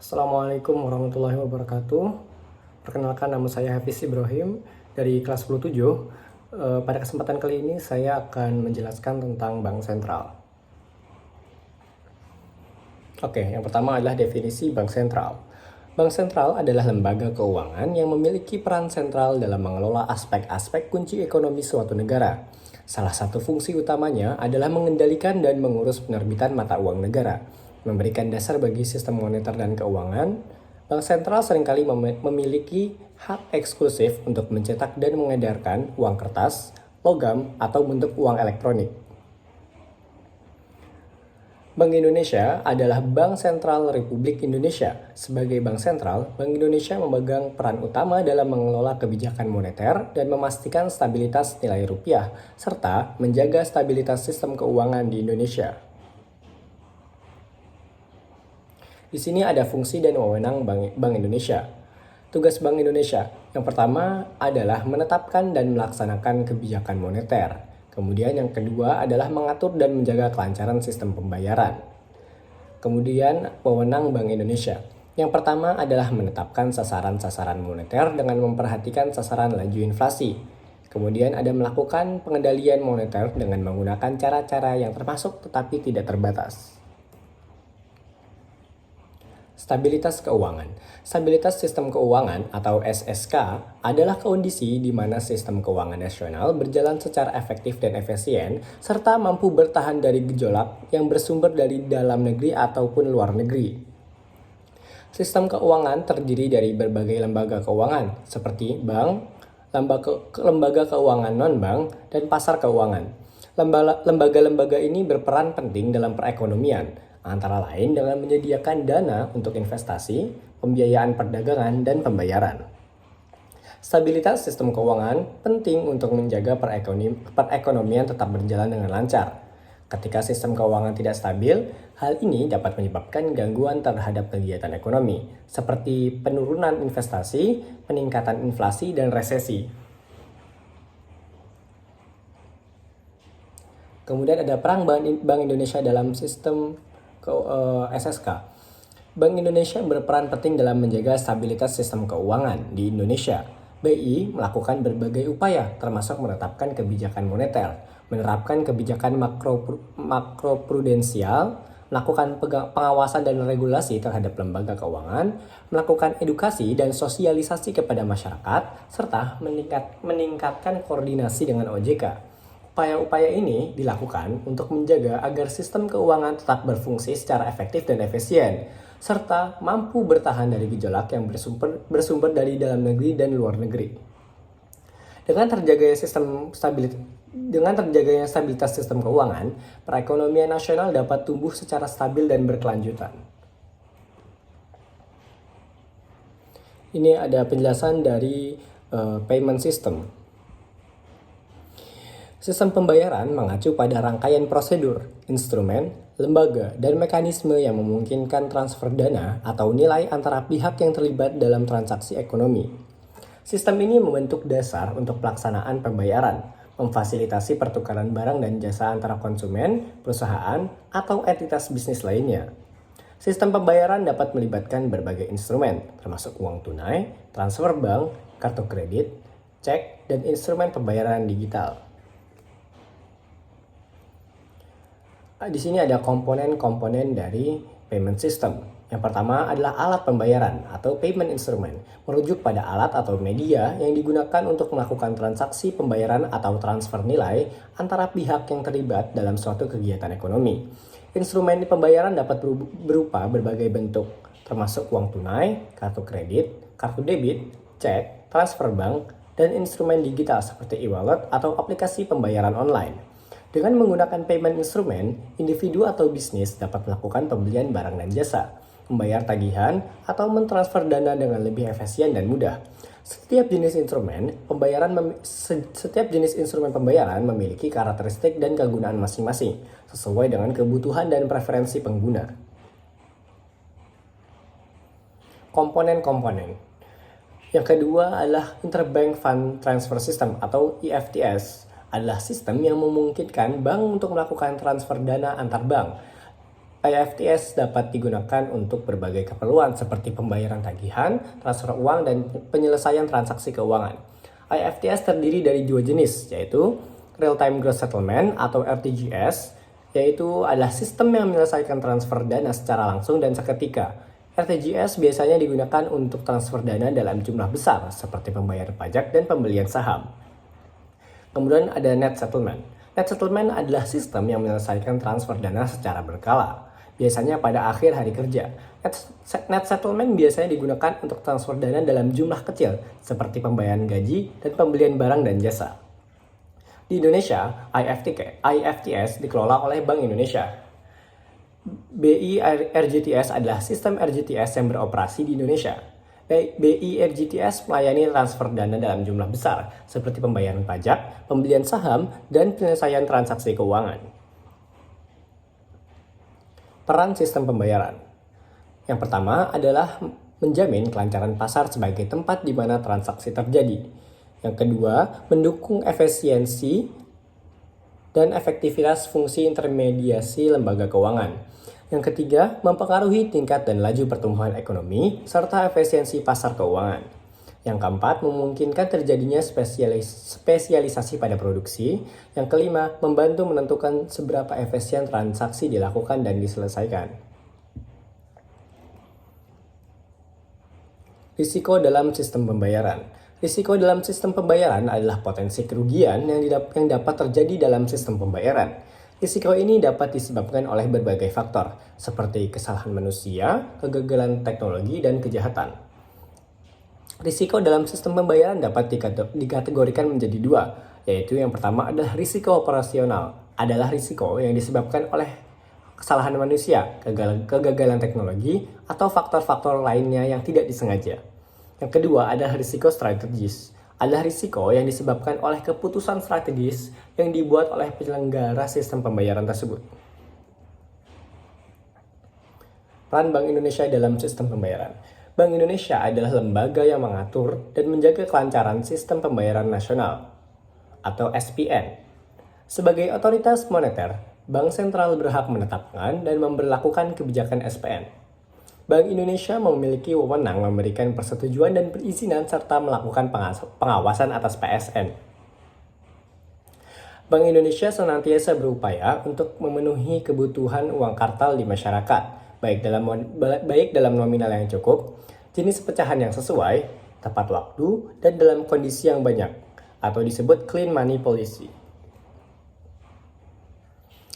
Assalamualaikum warahmatullahi wabarakatuh. Perkenalkan, nama saya Hafiz Ibrahim dari kelas 10-7. Pada kesempatan kali ini saya akan menjelaskan tentang bank sentral. Oke, yang pertama adalah definisi bank sentral. Bank sentral adalah lembaga keuangan yang memiliki peran sentral dalam mengelola aspek-aspek kunci ekonomi suatu negara. Salah satu fungsi utamanya adalah mengendalikan dan mengurus penerbitan mata uang negara, memberikan dasar bagi sistem moneter dan keuangan. Bank sentral seringkali memiliki hak eksklusif untuk mencetak dan mengedarkan uang kertas, logam, atau bentuk uang elektronik. Bank Indonesia adalah Bank Sentral Republik Indonesia. Sebagai bank sentral, Bank Indonesia memegang peran utama dalam mengelola kebijakan moneter dan memastikan stabilitas nilai rupiah, serta menjaga stabilitas sistem keuangan di Indonesia. Di sini ada fungsi dan wewenang Bank Indonesia. Tugas Bank Indonesia yang pertama adalah menetapkan dan melaksanakan kebijakan moneter. Kemudian yang kedua adalah mengatur dan menjaga kelancaran sistem pembayaran. Kemudian wewenang Bank Indonesia. Yang pertama adalah menetapkan sasaran-sasaran moneter dengan memperhatikan sasaran laju inflasi. Kemudian ada melakukan pengendalian moneter dengan menggunakan cara-cara yang termasuk tetapi tidak terbatas. Stabilitas keuangan. Stabilitas sistem keuangan atau SSK adalah kondisi di mana sistem keuangan nasional berjalan secara efektif dan efisien serta mampu bertahan dari gejolak yang bersumber dari dalam negeri ataupun luar negeri. Sistem keuangan terdiri dari berbagai lembaga keuangan seperti bank, lembaga keuangan non-bank, dan pasar keuangan. Lembaga-lembaga ini berperan penting dalam perekonomian, antara lain dengan menyediakan dana untuk investasi, pembiayaan perdagangan, dan pembayaran. Stabilitas sistem keuangan penting untuk menjaga perekonomian tetap berjalan dengan lancar. Ketika sistem keuangan tidak stabil, hal ini dapat menyebabkan gangguan terhadap kegiatan ekonomi, seperti penurunan investasi, peningkatan inflasi, dan resesi. Kemudian ada peran Bank Indonesia dalam sistem SSK. Bank Indonesia berperan penting dalam menjaga stabilitas sistem keuangan di Indonesia. BI melakukan berbagai upaya termasuk menetapkan kebijakan moneter, menerapkan kebijakan makroprudensial, melakukan pengawasan dan regulasi terhadap lembaga keuangan, melakukan edukasi dan sosialisasi kepada masyarakat, serta meningkatkan koordinasi dengan OJK. Upaya-upaya ini dilakukan untuk menjaga agar sistem keuangan tetap berfungsi secara efektif dan efisien, serta mampu bertahan dari gejolak yang bersumber dari dalam negeri dan luar negeri. Dengan terjaganya stabilitas sistem keuangan, perekonomian nasional dapat tumbuh secara stabil dan berkelanjutan. Ini ada penjelasan dari payment system. Sistem pembayaran mengacu pada rangkaian prosedur, instrumen, lembaga, dan mekanisme yang memungkinkan transfer dana atau nilai antara pihak yang terlibat dalam transaksi ekonomi. Sistem ini membentuk dasar untuk pelaksanaan pembayaran, memfasilitasi pertukaran barang dan jasa antara konsumen, perusahaan, atau entitas bisnis lainnya. Sistem pembayaran dapat melibatkan berbagai instrumen, termasuk uang tunai, transfer bank, kartu kredit, cek, dan instrumen pembayaran digital. Di sini ada komponen-komponen dari payment system. Yang pertama adalah alat pembayaran atau payment instrument, merujuk pada alat atau media yang digunakan untuk melakukan transaksi pembayaran atau transfer nilai antara pihak yang terlibat dalam suatu kegiatan ekonomi. Instrumen pembayaran dapat berupa berbagai bentuk, termasuk uang tunai, kartu kredit, kartu debit, cek, transfer bank, dan instrumen digital seperti e-wallet atau aplikasi pembayaran online. Dengan menggunakan payment instrument, individu atau bisnis dapat melakukan pembelian barang dan jasa, membayar tagihan, atau mentransfer dana dengan lebih efisien dan mudah. Setiap jenis instrumen pembayaran memiliki karakteristik dan kegunaan masing-masing, sesuai dengan kebutuhan dan preferensi pengguna. Komponen-komponen. Yang kedua adalah Interbank Fund Transfer System atau IFTS. Adalah sistem yang memungkinkan bank untuk melakukan transfer dana antar bank. IFTS dapat digunakan untuk berbagai keperluan seperti pembayaran tagihan, transfer uang, dan penyelesaian transaksi keuangan. IFTS terdiri dari dua jenis, yaitu Real-Time Gross Settlement atau RTGS, yaitu adalah sistem yang menyelesaikan transfer dana secara langsung dan seketika. RTGS biasanya digunakan untuk transfer dana dalam jumlah besar, seperti pembayaran pajak dan pembelian saham. Kemudian ada Net Settlement. Net Settlement adalah sistem yang menyelesaikan transfer dana secara berkala, biasanya pada akhir hari kerja. Net Settlement biasanya digunakan untuk transfer dana dalam jumlah kecil, seperti pembayaran gaji dan pembelian barang dan jasa. Di Indonesia, IFTS dikelola oleh Bank Indonesia. BI RJTS adalah sistem RJTS yang beroperasi di Indonesia. BI RJTS melayani transfer dana dalam jumlah besar, seperti pembayaran pajak, pembelian saham, dan penyelesaian transaksi keuangan. Peran sistem pembayaran. Yang pertama adalah menjamin kelancaran pasar sebagai tempat di mana transaksi terjadi. Yang kedua, mendukung efisiensi dan efektivitas fungsi intermediasi lembaga keuangan. Yang ketiga, mempengaruhi tingkat dan laju pertumbuhan ekonomi serta efisiensi pasar keuangan. Yang keempat, memungkinkan terjadinya spesialisasi pada produksi. Yang kelima, membantu menentukan seberapa efisien transaksi dilakukan dan diselesaikan. Risiko dalam sistem pembayaran. Risiko dalam sistem pembayaran adalah potensi kerugian yang dapat terjadi dalam sistem pembayaran. Risiko ini dapat disebabkan oleh berbagai faktor, seperti kesalahan manusia, kegagalan teknologi, dan kejahatan. Risiko dalam sistem pembayaran dapat dikategorikan menjadi dua, yaitu yang pertama adalah risiko operasional, adalah risiko yang disebabkan oleh kesalahan manusia, kegagalan teknologi, atau faktor-faktor lainnya yang tidak disengaja. Yang kedua adalah risiko strategis, adalah risiko yang disebabkan oleh keputusan strategis yang dibuat oleh penyelenggara sistem pembayaran tersebut. Peran Bank Indonesia dalam sistem pembayaran. Bank Indonesia adalah lembaga yang mengatur dan menjaga kelancaran sistem pembayaran nasional atau SPN. Sebagai otoritas moneter, Bank Sentral berhak menetapkan dan memberlakukan kebijakan SPN. Bank Indonesia memiliki wewenang memberikan persetujuan dan perizinan serta melakukan pengawasan atas PSN. Bank Indonesia senantiasa berupaya untuk memenuhi kebutuhan uang kartal di masyarakat, baik dalam nominal yang cukup, jenis pecahan yang sesuai, tepat waktu, dan dalam kondisi yang banyak, atau disebut clean money policy.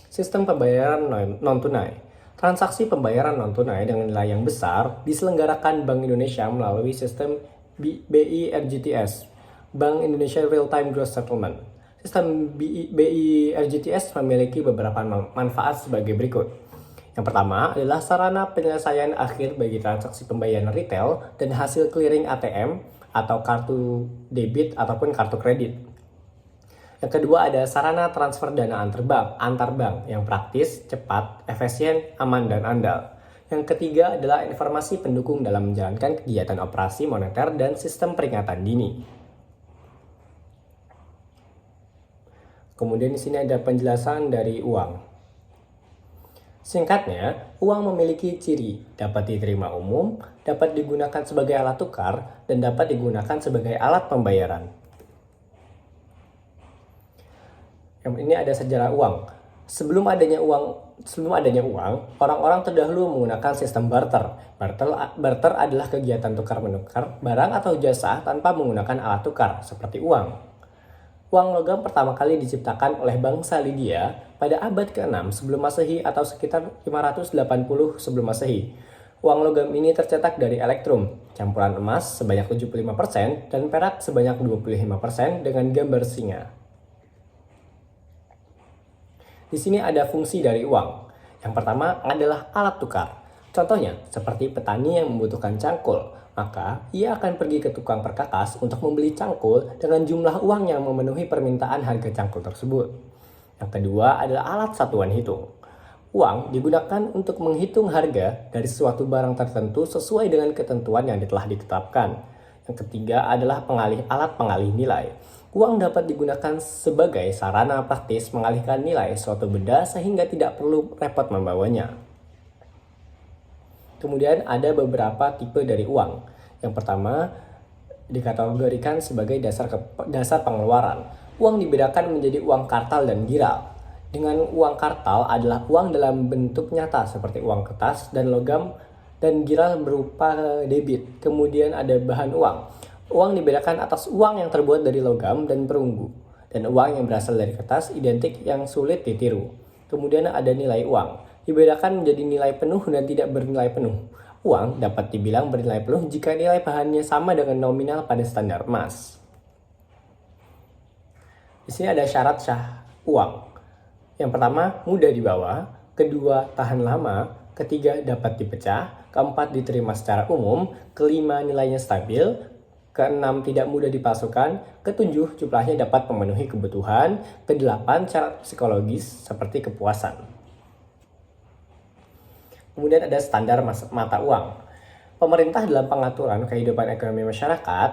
Sistem pembayaran non-tunai. Transaksi pembayaran non-tunai dengan nilai yang besar diselenggarakan Bank Indonesia melalui sistem BI RJTS, Bank Indonesia Real-Time Gross Settlement. Sistem BI RJTS memiliki beberapa manfaat sebagai berikut. Yang pertama adalah sarana penyelesaian akhir bagi transaksi pembayaran retail dan hasil clearing ATM atau kartu debit ataupun kartu kredit. Yang kedua ada sarana transfer dana antar bank yang praktis, cepat, efisien, aman, dan andal. Yang ketiga adalah informasi pendukung dalam menjalankan kegiatan operasi moneter dan sistem peringatan dini. Kemudian di sini ada penjelasan dari uang. Singkatnya, uang memiliki ciri dapat diterima umum, dapat digunakan sebagai alat tukar, dan dapat digunakan sebagai alat pembayaran. Ini ada sejarah uang. Sebelum adanya uang, orang-orang terdahulu menggunakan sistem barter. Barter adalah kegiatan tukar-menukar barang atau jasa tanpa menggunakan alat tukar, seperti uang. Uang logam pertama kali diciptakan oleh bangsa Lydia pada abad ke-6 sebelum Masehi atau sekitar 580 sebelum Masehi. Uang logam ini tercetak dari elektrum, campuran emas sebanyak 75% dan perak sebanyak 25% dengan gambar singa. Di sini ada fungsi dari uang. Yang pertama adalah alat tukar. Contohnya, seperti petani yang membutuhkan cangkul, maka ia akan pergi ke tukang perkakas untuk membeli cangkul dengan jumlah uang yang memenuhi permintaan harga cangkul tersebut. Yang kedua adalah alat satuan hitung. Uang digunakan untuk menghitung harga dari suatu barang tertentu sesuai dengan ketentuan yang telah ditetapkan. Yang ketiga adalah alat pengalih nilai. Uang dapat digunakan sebagai sarana praktis mengalihkan nilai suatu benda sehingga tidak perlu repot membawanya. Kemudian ada beberapa tipe dari uang. Yang pertama dikategorikan sebagai dasar pengeluaran. Uang dibedakan menjadi uang kartal dan giral. Dengan uang kartal adalah uang dalam bentuk nyata seperti uang kertas dan logam, dan giral berupa debit. Kemudian ada bahan uang. Uang dibedakan atas uang yang terbuat dari logam dan perunggu, dan uang yang berasal dari kertas identik yang sulit ditiru. Kemudian ada nilai uang. Dibedakan menjadi nilai penuh dan tidak bernilai penuh. Uang dapat dibilang bernilai penuh jika nilai bahannya sama dengan nominal pada standar emas. Di sini ada syarat sah uang. Yang pertama, mudah dibawa. Kedua, tahan lama. Ketiga, dapat dipecah. Keempat, diterima secara umum. Kelima, nilainya stabil. Keenam, tidak mudah dipalsukan. Ketujuh, jumlahnya dapat memenuhi kebutuhan. Kedelapan, syarat psikologis seperti kepuasan. Kemudian ada standar mata uang. Pemerintah dalam pengaturan kehidupan ekonomi masyarakat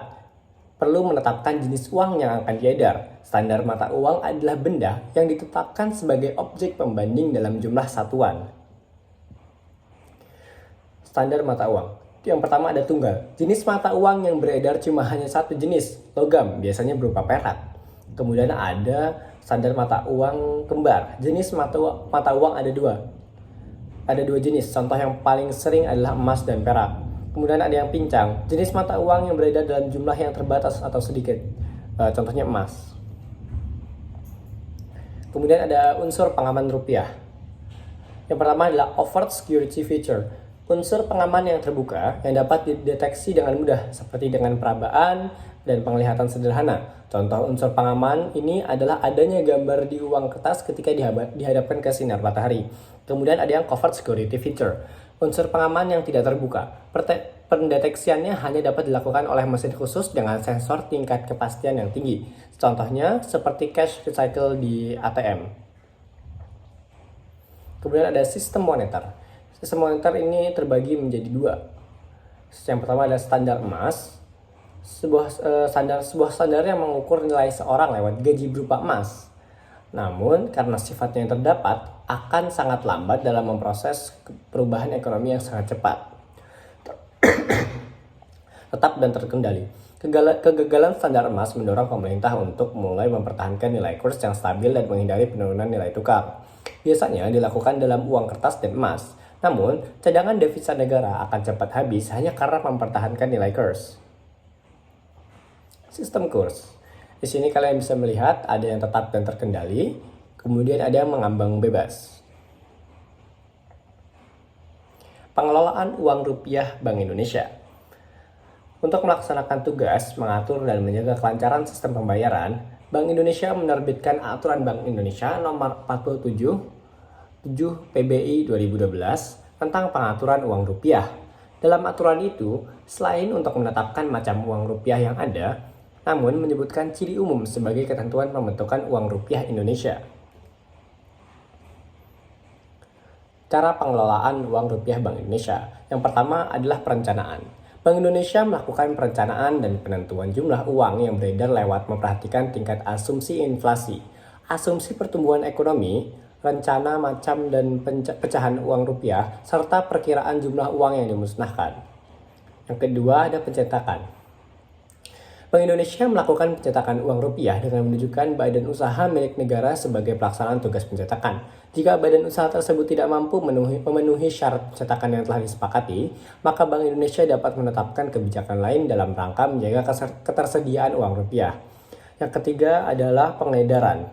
perlu menetapkan jenis uang yang akan diedar. Standar mata uang adalah benda yang ditetapkan sebagai objek pembanding dalam jumlah satuan. Standar mata uang. Yang pertama ada tunggal. Jenis mata uang yang beredar cuma hanya satu jenis, logam, biasanya berupa perak. Kemudian ada standar mata uang kembar. Jenis mata uang ada dua. Ada dua jenis, contoh yang paling sering adalah emas dan perak. Kemudian ada yang pincang, jenis mata uang yang beredar dalam jumlah yang terbatas atau sedikit, contohnya emas. Kemudian ada unsur pengaman rupiah. Yang pertama adalah overt security feature, unsur pengaman yang terbuka yang dapat dideteksi dengan mudah, seperti dengan perabaan dan penglihatan sederhana. Contoh unsur pengaman ini adalah adanya gambar di uang kertas ketika dihadapkan ke sinar matahari. Kemudian ada yang covert security feature, unsur pengaman yang tidak terbuka. Pendeteksiannya hanya dapat dilakukan oleh mesin khusus dengan sensor tingkat kepastian yang tinggi. Contohnya seperti cash recycle di ATM. Kemudian ada sistem moneter. Sistem moneter ini terbagi menjadi dua. Yang pertama adalah standar emas. Sebuah standar yang mengukur nilai seorang lewat gaji berupa emas. Namun, karena sifatnya yang terdapat, akan sangat lambat dalam memproses perubahan ekonomi yang sangat cepat. Tetap dan terkendali. Kegagalan standar emas mendorong pemerintah untuk mulai mempertahankan nilai kurs yang stabil dan menghindari penurunan nilai tukar. Biasanya dilakukan dalam uang kertas dan emas. Namun, cadangan devisa negara akan cepat habis hanya karena mempertahankan nilai kurs. Sistem kurs. Di sini kalian bisa melihat ada yang tetap dan terkendali, kemudian ada yang mengambang bebas. Pengelolaan uang rupiah Bank Indonesia. Untuk melaksanakan tugas, mengatur dan menjaga kelancaran sistem pembayaran, Bank Indonesia menerbitkan Aturan Bank Indonesia Nomor 47 PBI 2012 tentang pengaturan uang rupiah. Dalam aturan itu, selain untuk menetapkan macam uang rupiah yang ada, namun menyebutkan ciri umum sebagai ketentuan pembentukan uang rupiah Indonesia. Cara pengelolaan uang rupiah Bank Indonesia. Yang pertama adalah perencanaan. Bank Indonesia melakukan perencanaan dan penentuan jumlah uang yang beredar lewat memperhatikan tingkat asumsi inflasi, asumsi pertumbuhan ekonomi, rencana macam dan pecahan uang rupiah, serta perkiraan jumlah uang yang dimusnahkan. Yang kedua ada pencetakan. Bank Indonesia melakukan pencetakan uang rupiah dengan menunjukkan badan usaha milik negara sebagai pelaksanaan tugas pencetakan. Jika badan usaha tersebut tidak mampu memenuhi syarat pencetakan yang telah disepakati, maka Bank Indonesia dapat menetapkan kebijakan lain dalam rangka menjaga ketersediaan uang rupiah. Yang ketiga adalah pengedaran.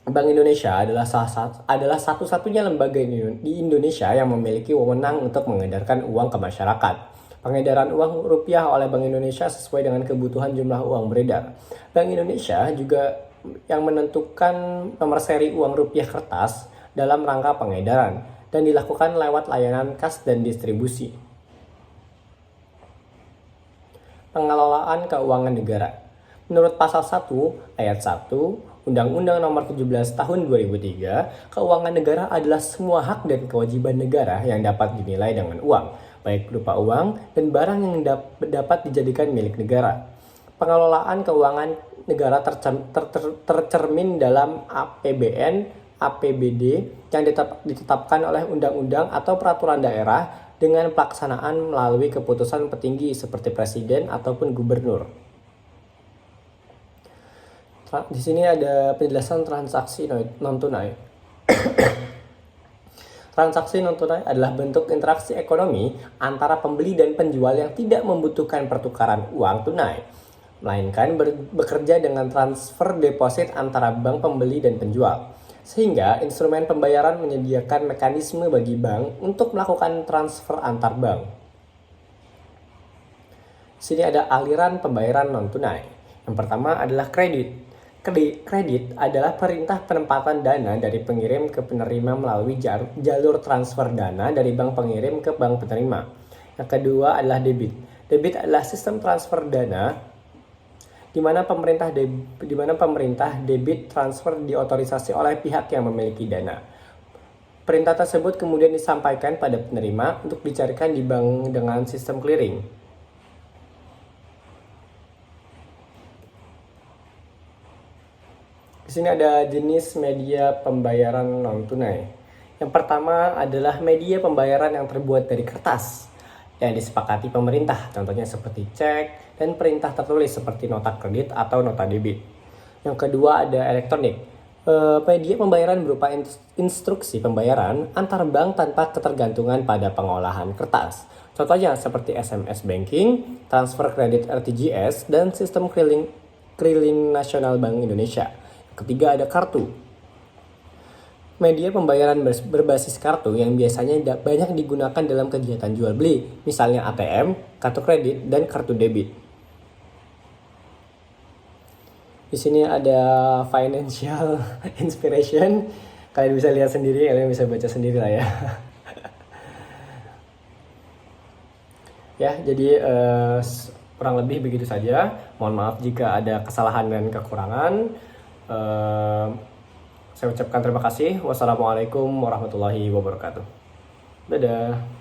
Bank Indonesia adalah satu-satunya lembaga di Indonesia yang memiliki wewenang untuk mengedarkan uang ke masyarakat. Pengedaran uang rupiah oleh Bank Indonesia sesuai dengan kebutuhan jumlah uang beredar. Bank Indonesia juga yang menentukan nomor seri uang rupiah kertas dalam rangka pengedaran dan dilakukan lewat layanan kas dan distribusi. Pengelolaan keuangan negara. Menurut pasal 1 ayat 1 Undang-Undang Nomor 17 Tahun 2003, keuangan negara adalah semua hak dan kewajiban negara yang dapat dinilai dengan uang, baik berupa uang dan barang yang dapat dijadikan milik negara. Pengelolaan keuangan negara tercermin dalam APBN APBD yang ditetapkan oleh undang-undang atau peraturan daerah dengan pelaksanaan melalui keputusan petinggi seperti presiden ataupun gubernur. Di sini ada penjelasan transaksi non-tunai. Transaksi non-tunai adalah bentuk interaksi ekonomi antara pembeli dan penjual yang tidak membutuhkan pertukaran uang tunai, melainkan bekerja dengan transfer deposit antara bank pembeli dan penjual. Sehingga instrumen pembayaran menyediakan mekanisme bagi bank untuk melakukan transfer antar bank. Di sini ada aliran pembayaran non-tunai. Yang pertama adalah kredit. Kredit adalah perintah penempatan dana dari pengirim ke penerima melalui jalur transfer dana dari bank pengirim ke bank penerima. Yang kedua adalah debit. Debit adalah sistem transfer dana di mana pemerintah debit transfer diotorisasi oleh pihak yang memiliki dana. Perintah tersebut kemudian disampaikan pada penerima untuk dicarikan di bank dengan sistem clearing. Di sini ada jenis media pembayaran non-tunai. Yang pertama adalah media pembayaran yang terbuat dari kertas yang disepakati pemerintah, contohnya seperti cek dan perintah tertulis seperti nota kredit atau nota debit. Yang kedua ada elektronik. Media pembayaran berupa instruksi pembayaran antar bank tanpa ketergantungan pada pengolahan kertas. Contohnya seperti SMS banking, transfer kredit RTGS, dan sistem keliling nasional Bank Indonesia. Ketiga ada kartu. Media pembayaran berbasis kartu yang biasanya banyak digunakan dalam kegiatan jual beli, misalnya ATM, kartu kredit, dan kartu debit. Di sini ada financial inspiration. Kalian bisa lihat sendiri, kalian bisa baca sendiri lah ya. Ya, jadi kurang lebih begitu saja. Mohon maaf jika ada kesalahan dan kekurangan. Saya ucapkan terima kasih. Wassalamualaikum warahmatullahi wabarakatuh. Dadah.